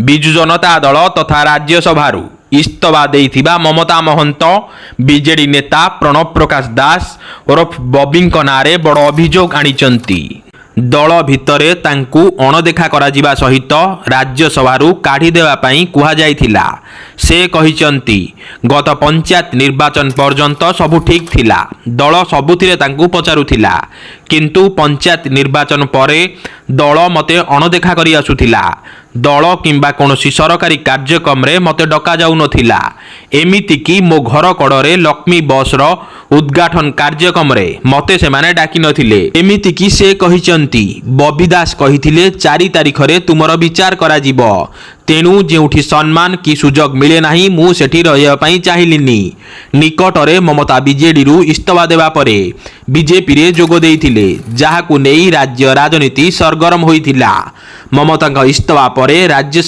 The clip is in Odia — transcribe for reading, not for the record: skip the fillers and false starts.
ବିଜୁ ଜନତା ଦଳ ତଥା ରାଜ୍ୟସଭାରୁ ଇସ୍ତଫା ଦେଇଥିବା ମମତା ମହନ୍ତ ବିଜେଡି ନେତା ପ୍ରଣବ ପ୍ରକାଶ ଦାସ ଓରଫ ବବିଙ୍କ ନାଁରେ ବଡ଼ ଅଭିଯୋଗ ଆଣିଛନ୍ତି। ଦଳ ଭିତରେ ତାଙ୍କୁ ଅଣଦେଖା କରାଯିବା ସହିତ ରାଜ୍ୟସଭାରୁ କାଢ଼ିଦେବା ପାଇଁ କୁହାଯାଇଥିଲା। ସେ କହିଛନ୍ତି ଗତ ପଞ୍ଚାୟତ ନିର୍ବାଚନ ପର୍ଯ୍ୟନ୍ତ ସବୁ ଠିକ୍ ଥିଲା, ଦଳ ସବୁଥିରେ ତାଙ୍କୁ ପଚାରୁଥିଲା, କିନ୍ତୁ ପଞ୍ଚାୟତ ନିର୍ବାଚନ ପରେ ଦଳ ମୋତେ ଅଣଦେଖା କରି ଆସୁଥିଲା। ଦଳ କିମ୍ବା କୌଣସି ସରକାରୀ କାର୍ଯ୍ୟକ୍ରମରେ ମୋତେ ଡକାଯାଉନଥିଲା। ଏମିତିକି ମୋ ଘର କଡ଼ରେ ଲକ୍ଷ୍ମୀ ବସ୍ର ଉଦ୍ଘାଟନ କାର୍ଯ୍ୟକ୍ରମରେ ମୋତେ ସେମାନେ ଡାକିନଥିଲେ। ଏମିତିକି ସେ କହିଛନ୍ତି ବବି ଦାସ କହିଥିଲେ 4 ତାରିଖରେ ତୁମର ବିଚାର କରାଯିବ। ତେଣୁ ଯେଉଁଠି ସମ୍ମାନ କି ସୁଯୋଗ ମିଳେ ନାହିଁ ମୁଁ ସେଠି ରହିବା ପାଇଁ ଚାହିଁଲିନି। ନିକଟରେ ମମତା ବିଜେଡିରୁ ଇସ୍ତଫା ଦେବା ପରେ ବିଜେପିରେ ଯୋଗ ଦେଇଥିଲେ, ଯାହାକୁ ନେଇ ରାଜ୍ୟ ରାଜନୀତି ସରଗରମ ହୋଇଥିଲା। ମମତାଙ୍କ ଇସ୍ତଫା ପରେ ରାଜ୍ୟ